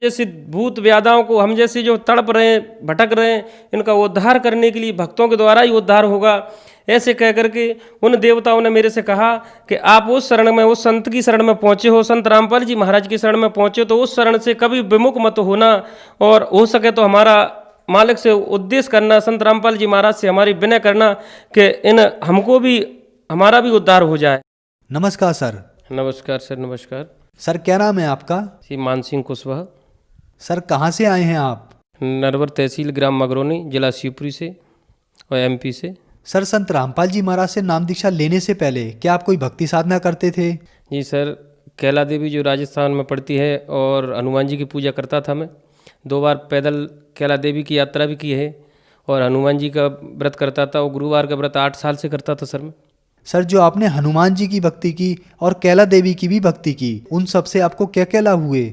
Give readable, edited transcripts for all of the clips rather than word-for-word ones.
जैसे भूत व्याधाओं को हम जैसे जो तड़प रहे हैं, भटक रहे हैं, इनका उद्धार करने के लिए भक्तों के द्वारा ही उद्धार होगा। ऐसे कह करके उन देवताओं ने मेरे से कहा कि आप उस शरण में, उस संत की शरण में पहुँचे हो, संत रामपाल जी महाराज की शरण में पहुँचे, तो उस शरण से कभी विमुख मत होना, और हो सके तो हमारा मालिक से उद्देश्य करना, संत रामपाल जी महाराज से हमारी विनय करना कि इन हमको भी, हमारा भी उद्धार हो जाए। नमस्कार सर। नमस्कार सर, नमस्कार। सर क्या नाम है आपका? श्री मानसिंह कुशवाहा। सर कहाँ से आए हैं आप? नरवर तहसील, ग्राम मगरौनी, जिला शिवपुरी से और एमपी से। सर संत रामपाल जी महाराज से नाम दीक्षा लेने से पहले क्या आप कोई भक्ति साधना करते थे? जी सर, कैला देवी जो राजस्थान में पड़ती है, और हनुमान जी की पूजा करता था मैं। 2 बार पैदल कैला देवी की यात्रा भी की है, और हनुमान जी का व्रत करता था, और गुरुवार का व्रत 8 साल से करता था सर मैं। सर जो आपने हनुमान जी की भक्ति की और कैला देवी की भी भक्ति की, उन सब से आपको क्या क्या लाभ हुए?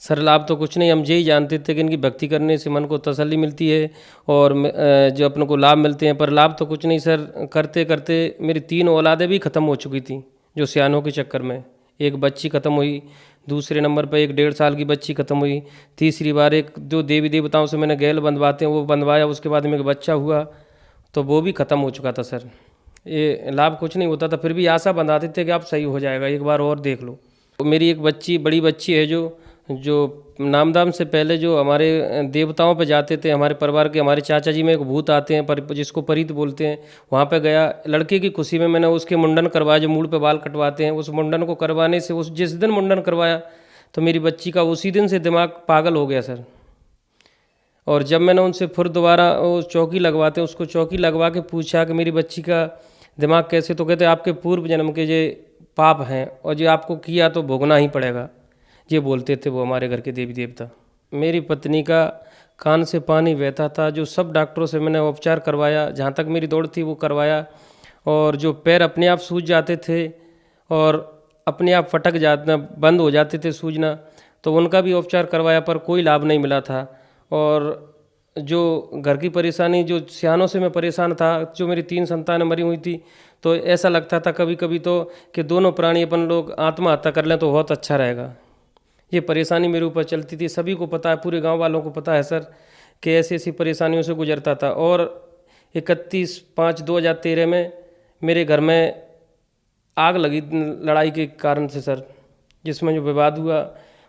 सर लाभ तो कुछ नहीं, हम यही जानते थे कि इनकी भक्ति करने से मन को तसल्ली मिलती है, और जो अपने को लाभ मिलते हैं, पर लाभ तो कुछ नहीं सर। करते करते मेरी 3 औलादें भी ख़त्म हो चुकी थी, जो सियानों के चक्कर में। एक बच्ची ख़त्म हुई, दूसरे नंबर पर एक 1.5 साल की बच्ची ख़त्म हुई, तीसरी बार एक जो देवी देवताओं से मैंने गैल बंधवाते हैं वो बंधवाया, उसके बाद में एक बच्चा हुआ, तो वो भी ख़त्म हो चुका था सर। ये लाभ कुछ नहीं होता था, फिर भी आशा बंधाते थे कि आप सही हो जाएगा, एक बार और देख लो। मेरी एक बच्ची, बड़ी बच्ची है, जो नामदाम से पहले जो हमारे देवताओं पे जाते थे, हमारे परिवार के, हमारे चाचा जी में एक भूत आते हैं पर जिसको परीत बोलते हैं, वहाँ पे गया। लड़के की खुशी में मैंने उसके मुंडन करवाया, जो मूड पे बाल कटवाते हैं, उस मुंडन को करवाने से, उस जिस दिन मुंडन करवाया तो मेरी बच्ची का उसी दिन से दिमाग पागल हो गया सर। और जब मैंने उनसे फिर दोबारा वो चौकी लगवाते हैं, उसको चौकी लगवा के पूछा कि मेरी बच्ची का दिमाग कैसे, तो कहते आपके पूर्व जन्म के जो पाप हैं, और जो आपको किया तो भोगना ही पड़ेगा, ये बोलते थे वो हमारे घर के देवी देवता। मेरी पत्नी का कान से पानी बहता था, जो सब डॉक्टरों से मैंने उपचार करवाया, जहाँ तक मेरी दौड़ थी वो करवाया, और जो पैर अपने आप सूज जाते थे और अपने आप फटक जाना बंद हो जाते थे सूजना, तो उनका भी उपचार करवाया, पर कोई लाभ नहीं मिला था। और जो घर की परेशानी, जो सियानों से मैं परेशान था, जो मेरी 3 संतानें मरी हुई थी, तो ऐसा लगता था कभी कभी तो कि दोनों प्राणी अपन लोग आत्महत्या कर लें तो बहुत अच्छा रहेगा। ये परेशानी मेरे ऊपर चलती थी, सभी को पता है, पूरे गांव वालों को पता है सर कि ऐसी ऐसी परेशानियों से गुजरता था। और 31/5/2013 में मेरे घर में आग लगी लड़ाई के कारण से सर, जिसमें जो विवाद हुआ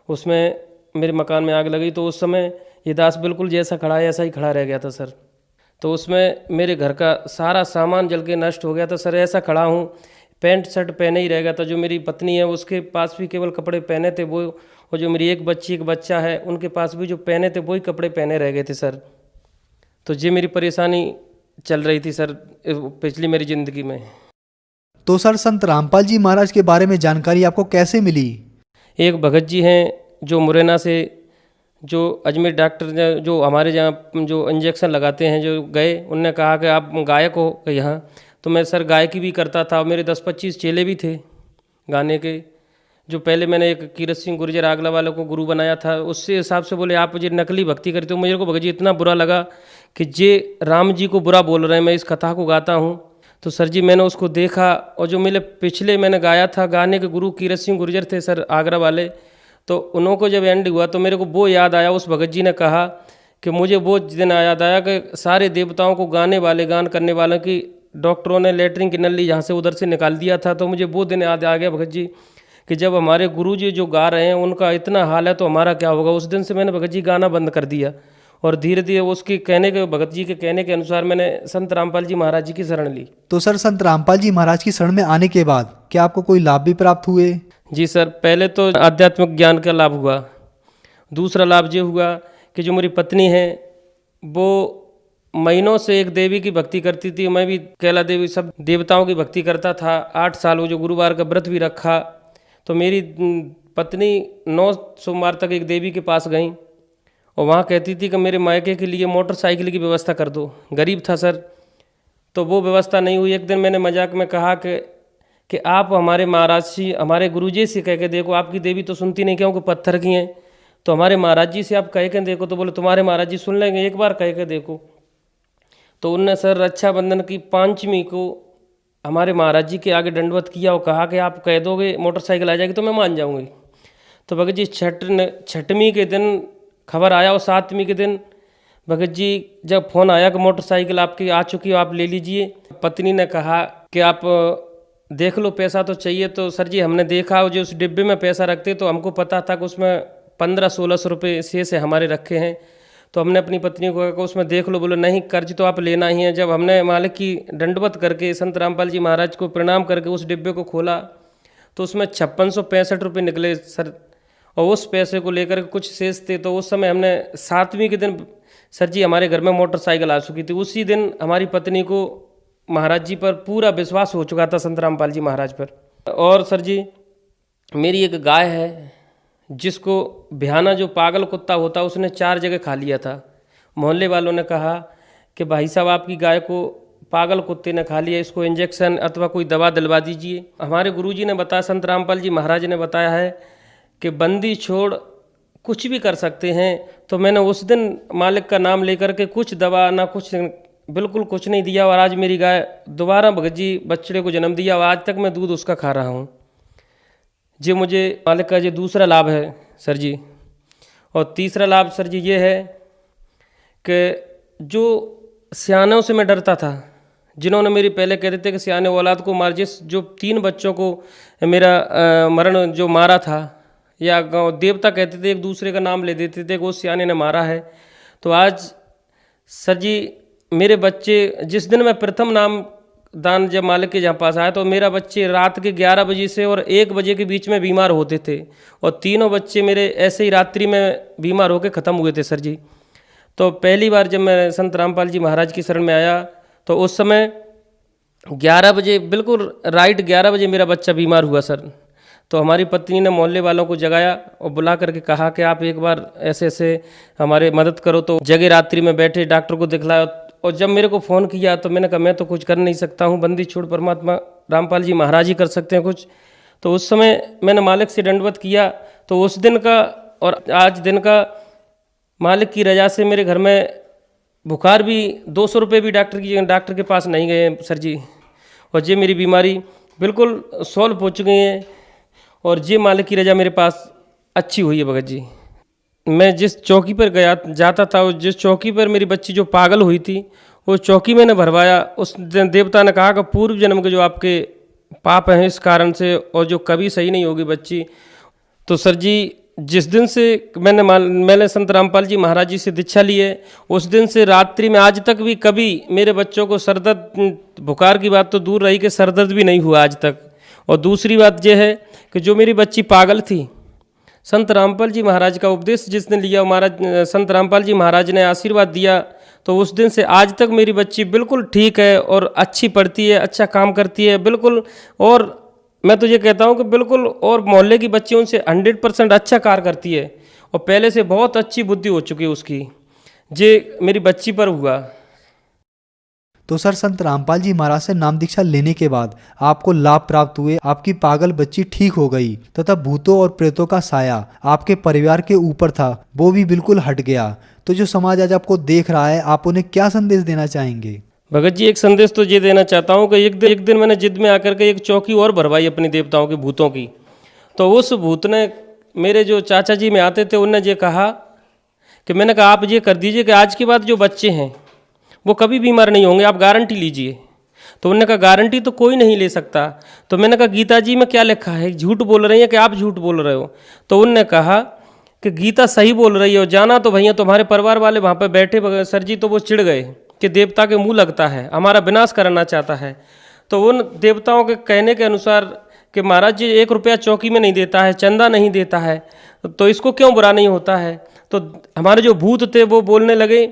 उसमें मेरे मकान में आग लगी, तो उस समय ये दास बिल्कुल जैसा खड़ा है ऐसा ही खड़ा रह गया था सर। तो उसमें मेरे घर का सारा सामान जल के नष्ट हो गया था सर। ऐसा खड़ा हूँ, पैंट शर्ट पहने ही रह गया था। जो मेरी पत्नी है उसके पास भी केवल कपड़े पहने थे वो, और जो मेरी एक बच्ची एक बच्चा है उनके पास भी जो पहने थे वही कपड़े पहने रह गए थे सर। तो ये मेरी परेशानी चल रही थी सर पिछली मेरी ज़िंदगी में। तो सर संत रामपाल जी महाराज के बारे में जानकारी आपको कैसे मिली? एक भगत जी हैं जो मुरैना से, जो अजमेर डॉक्टर ने जो हमारे जहाँ जो इंजेक्शन लगाते हैं, जो गए, उनने कहा कि आप गायक हो यहाँ। तो मैं सर गायकी भी करता था, मेरे 10-25 चेले भी थे गाने के। जो पहले मैंने एक कीरत सिंह गुर्जर आगला वाले को गुरु बनाया था, उससे हिसाब से बोले आप मुझे नकली भक्ति करते हो। मेरे को भगत जी इतना बुरा लगा कि जे राम जी को बुरा बोल रहे हैं, मैं इस कथा को गाता हूँ। तो सर जी मैंने उसको देखा, और जो मेरे पिछले मैंने गाया था गाने के गुरु कीरत सिंह गुर्जर थे सर आगरा वाले, तो उन्हों को जब एंड हुआ तो मेरे को वो याद आया। उस भगत जी ने कहा कि मुझे वो दिन याद आया कि सारे देवताओं को गाने वाले, गान करने वालों की डॉक्टरों ने लेटरिन की नली यहाँ से उधर से निकाल दिया था। तो मुझे वो दिन याद आ गया भगत जी कि जब हमारे गुरु जी जो गा रहे हैं उनका इतना हाल है तो हमारा क्या होगा। उस दिन से मैंने भगत जी गाना बंद कर दिया, और धीरे धीरे उसके कहने के, भगत जी के कहने के अनुसार मैंने संत रामपाल जी महाराज जी की शरण ली। तो सर संत रामपाल जी महाराज की शरण में आने के बाद क्या आपको कोई लाभ भी प्राप्त हुए? जी सर, पहले तो आध्यात्मिक ज्ञान का लाभ हुआ। दूसरा लाभ ये हुआ कि जो मेरी पत्नी है वो महीनों से एक देवी की भक्ति करती थी, मैं भी कैला देवी सब देवताओं की भक्ति करता था। 8 साल वो जो गुरुवार का व्रत भी रखा। तो मेरी पत्नी 9 सोमवार तक एक देवी के पास गई, और वहाँ कहती थी कि मेरे मायके के लिए मोटरसाइकिल की व्यवस्था कर दो। गरीब था सर, तो वो व्यवस्था नहीं हुई। एक दिन मैंने मजाक में कहा कि आप हमारे महाराज जी, हमारे गुरुजी से कह के देखो, आपकी देवी तो सुनती नहीं क्योंकि पत्थर की हैं, तो हमारे महाराज जी से आप कह के देखो। तो बोले तुम्हारे महाराज जी सुन लेंगे, एक बार कह के देखो। तो उनने सर रक्षाबंधन की 5वीं को हमारे महाराज जी के आगे दंडवत किया और कहा कि आप कह दोगे मोटरसाइकिल आ जाएगी तो मैं मान जाऊँगी। तो भगत जी छठवीं के दिन खबर आया और 7वीं के दिन भगत जी जब फ़ोन आया कि मोटरसाइकिल आपकी आ चुकी है, आप ले लीजिए। पत्नी ने कहा कि आप देख लो, पैसा तो चाहिए। तो सर जी हमने देखा, जो उस डिब्बे में पैसा रखते तो हमको पता था कि उसमें 1500-1600 रुपये शेष है हमारे रखे हैं। तो हमने अपनी पत्नी को कहा कि उसमें देख लो। बोले नहीं, कर्ज तो आप लेना ही है। जब हमने मालिक की दंडवत करके संत रामपाल जी महाराज को प्रणाम करके उस डिब्बे को खोला तो उसमें 5665 रुपये निकले सर। और उस पैसे को लेकर कुछ शेष थे। तो उस समय हमने 7वीं के दिन सर जी हमारे घर में मोटरसाइकिल आ चुकी थी। उसी दिन हमारी पत्नी को महाराज जी पर पूरा विश्वास हो चुका था, संत रामपाल जी महाराज पर। और सर जी मेरी एक गाय है जिसको बिहाना जो पागल कुत्ता होता उसने 4 जगह खा लिया था। मोहल्ले वालों ने कहा कि भाई साहब आपकी गाय को पागल कुत्ते ने खा लिया, इसको इंजेक्शन अथवा कोई दवा दिलवा दीजिए। हमारे गुरुजी ने बताया, संत रामपाल जी महाराज ने बताया है कि बंदी छोड़ कुछ भी कर सकते हैं। तो मैंने उस दिन मालिक का नाम लेकर के कुछ दवा ना कुछ, बिल्कुल कुछ नहीं दिया। और आज मेरी गाय दोबारा भगत जी बच्चे को जन्म दिया और आज तक मैं दूध उसका खा रहा हूँ। जी मुझे मालिक का ये दूसरा लाभ है सर जी। और तीसरा लाभ सर जी ये है कि जो सियानों से मैं डरता था, जिन्होंने मेरी पहले कहते थे कि सियाने औलाद को मार, जो 3 बच्चों को मेरा मरण जो मारा था, या गाँव देवता कहते थे, एक दूसरे का नाम ले देते थे कि वो सियाने ने मारा है। तो आज सर जी मेरे बच्चे, जिस दिन मैं प्रथम नाम दान जब मालिक के जहाँ पास आया तो मेरा बच्चे रात के 11 बजे से और 1 बजे के बीच में बीमार होते थे। और तीनों बच्चे मेरे ऐसे ही रात्रि में बीमार होकर ख़त्म हुए थे सर जी। तो पहली बार जब मैं संत रामपाल जी महाराज की शरण में आया तो उस समय 11 बजे, बिल्कुल राइट 11 बजे मेरा बच्चा बीमार हुआ सर। तो हमारी पत्नी ने मोहल्ले वालों को जगाया और बुला करके कहा कि आप एक बार ऐसे ऐसे हमारे मदद करो। तो जगह रात्रि में बैठे डॉक्टर को दिखलाया। और जब मेरे को फ़ोन किया तो मैंने कहा मैं तो कुछ कर नहीं सकता हूँ, बंदी छोड़ परमात्मा रामपाल जी महाराज ही कर सकते हैं कुछ। तो उस समय मैंने मालिक से दंडवत किया। तो उस दिन का और आज दिन का मालिक की रजा से मेरे घर में बुखार भी 200 रुपये भी डॉक्टर के पास नहीं गए सर जी। और ये मेरी बीमारी बिल्कुल सॉल्व हो चुकी है और ये मालिक की रजा मेरे पास अच्छी हुई है भगत जी। मैं जिस चौकी पर जाता था, जिस चौकी पर मेरी बच्ची जो पागल हुई थी वो चौकी मैंने भरवाया। उस देवता ने कहा कि पूर्व जन्म के जो आपके पाप हैं इस कारण से, और जो कभी सही नहीं होगी बच्ची। तो सर जी जिस दिन से मैंने संत रामपाल जी महाराज जी से दीक्षा ली है, उस दिन से रात्रि में आज तक भी कभी मेरे बच्चों को सरदर्द, बुखार की बात तो दूर रही कि सरदर्द भी नहीं हुआ आज तक। और दूसरी बात यह है कि जो मेरी बच्ची पागल थी, संत रामपाल जी महाराज का उपदेश जिसने लिया, महाराज संत रामपाल जी महाराज ने आशीर्वाद दिया, तो उस दिन से आज तक मेरी बच्ची बिल्कुल ठीक है और अच्छी पढ़ती है, अच्छा काम करती है बिल्कुल। और मैं तो ये कहता हूँ कि बिल्कुल, और मोहल्ले की बच्ची उनसे 100% अच्छा कार्य करती है और पहले से बहुत अच्छी बुद्धि हो चुकी है उसकी। ये मेरी बच्ची पर हुआ। तो सर संत रामपाल जी महाराज से नाम दीक्षा लेने के बाद आपको लाभ प्राप्त हुए, आपकी पागल बच्ची ठीक हो गई तथा भूतों और प्रेतों का साया आपके परिवार के ऊपर था वो भी बिल्कुल हट गया। तो जो समाज आज आपको देख रहा है, आप उन्हें क्या संदेश देना चाहेंगे? भगत जी एक संदेश तो ये देना चाहता हूँ कि एक दिन मैंने जिद में आकर के एक चौकी और भरवाई अपने देवताओं के भूतों की। तो उस भूत ने, मेरे जो चाचा जी में आते थे, उनने ये कहा कि मैंने कहा आप ये कर दीजिए कि आज के बाद जो बच्चे हैं वो कभी बीमार नहीं होंगे, आप गारंटी लीजिए। तो उन्होंने कहा गारंटी तो कोई नहीं ले सकता। तो मैंने कहा गीता जी में क्या लिखा है, झूठ बोल रही है कि आप झूठ बोल रहे हो? तो उनने कहा कि गीता सही बोल रही है। और जाना तो भैया तुम्हारे परिवार वाले वहाँ पर बैठे सर जी, तो वो चिढ़ गए कि देवता के मुँह लगता है, हमारा विनाश करना चाहता है। तो उन देवताओं के कहने के अनुसार कि महाराज जी 1 रुपया चौकी में नहीं देता है, चंदा नहीं देता है, तो इसको क्यों बुरा नहीं होता है? तो हमारे जो भूत थे वो बोलने लगे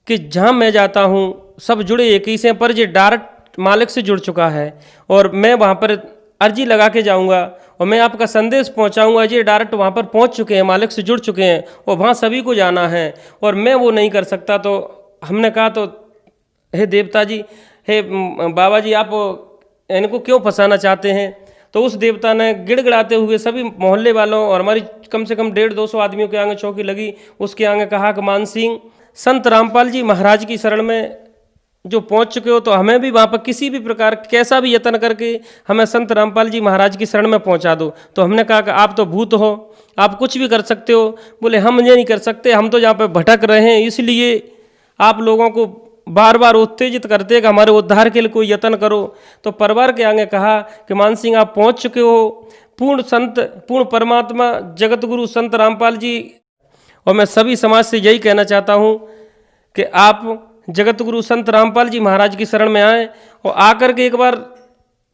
कि जहाँ मैं जाता हूँ सब जुड़े एक ही से, पर ये डायरेक्ट मालिक से जुड़ चुका है और मैं वहाँ पर अर्जी लगा के जाऊँगा और मैं आपका संदेश पहुँचाऊँगा। ये डायरेक्ट वहाँ पर पहुँच चुके हैं, मालिक से जुड़ चुके हैं और वहाँ सभी को जाना है और मैं वो नहीं कर सकता। तो हमने कहा तो हे देवता जी, हे बाबा जी, आप इनको क्यों फंसाना चाहते हैं? तो उस देवता ने गिड़गिड़ाते हुए सभी मोहल्ले वालों और हमारी कम से कम 150-200 आदमियों के आगे चौकी लगी, उसके आगे कहा कि मान सिंह, संत रामपाल जी महाराज की शरण में जो पहुंच चुके हो तो हमें भी वहाँ पर किसी भी प्रकार कैसा भी यत्न करके हमें संत रामपाल जी महाराज की शरण में पहुंचा दो। तो हमने कहा कि आप तो भूत हो, आप कुछ भी कर सकते हो। बोले हम ये नहीं कर सकते, हम तो यहाँ पे भटक रहे हैं, इसलिए आप लोगों को बार बार उत्तेजित करते हैं कि हमारे उद्धार के लिए कोई यत्न करो। तो परिवार के आगे कहा कि मान सिंह आप पहुँच चुके हो, पूर्ण संत पूर्ण परमात्मा जगत गुरु संत रामपाल जी, और मैं सभी समाज से यही कहना चाहता हूँ कि आप जगत गुरु संत रामपाल जी महाराज की शरण में आए और आकर के एक बार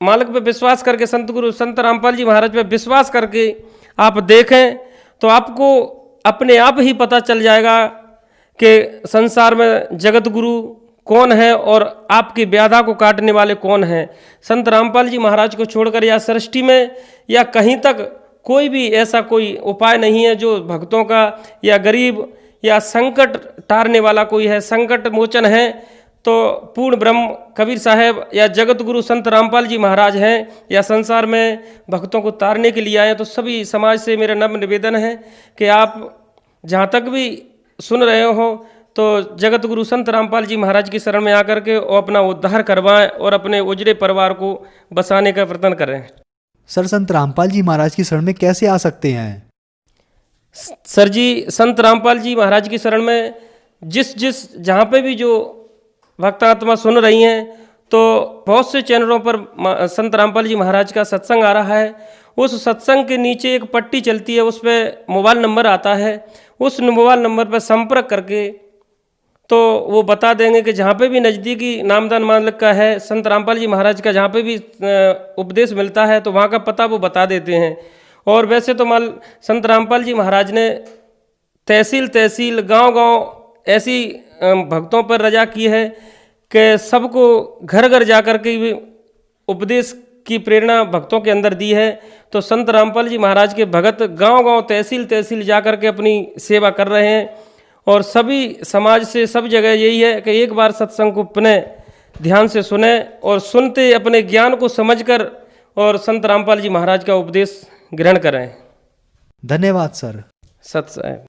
मालिक पे विश्वास करके, संत गुरु संत रामपाल जी महाराज पे विश्वास करके आप देखें तो आपको अपने आप ही पता चल जाएगा कि संसार में जगत गुरु कौन है और आपकी व्याधा को काटने वाले कौन हैं। संत रामपाल जी महाराज को छोड़कर या सृष्टि में या कहीं तक कोई भी ऐसा कोई उपाय नहीं है जो भक्तों का या गरीब या संकट टारने वाला कोई है, संकट मोचन है तो पूर्ण ब्रह्म कबीर साहब या जगत गुरु संत रामपाल जी महाराज हैं, या संसार में भक्तों को तारने के लिए आए। तो सभी समाज से मेरा नम्र निवेदन है कि आप जहाँ तक भी सुन रहे हो तो जगत गुरु संत रामपाल जी महाराज की शरण में आकर के और अपना उद्धार करवाएं और अपने उजड़े परिवार को बसाने का प्रयत्न करें। सर संत रामपाल जी महाराज की शरण में कैसे आ सकते हैं? सर जी, संत रामपाल जी महाराज की शरण में जिस जहाँ पे भी जो भक्तात्मा सुन रही हैं तो बहुत से चैनलों पर संत रामपाल जी महाराज का सत्संग आ रहा है। उस सत्संग के नीचे एक पट्टी चलती है, उस पर मोबाइल नंबर आता है। उस मोबाइल नंबर पर संपर्क करके तो वो बता देंगे कि जहाँ पे भी नज़दीकी नामदान मालिक का है, संत रामपाल जी महाराज का जहाँ पे भी उपदेश मिलता है तो वहाँ का पता वो बता देते हैं। और वैसे तो संत रामपाल जी महाराज ने तहसील तहसील गांव-गांव ऐसी भक्तों पर रजा की है कि सबको घर घर जा कर के उपदेश की प्रेरणा भक्तों के अंदर दी है। तो संत रामपाल जी महाराज के भगत गांव-गांव तहसील तहसील जा कर के अपनी सेवा कर रहे हैं। और सभी समाज से सब जगह यही है कि एक बार सत्संग को पुनः ध्यान से सुने और सुनते अपने ज्ञान को समझकर और संत रामपाल जी महाराज का उपदेश ग्रहण करें। धन्यवाद सर। सत साहेब।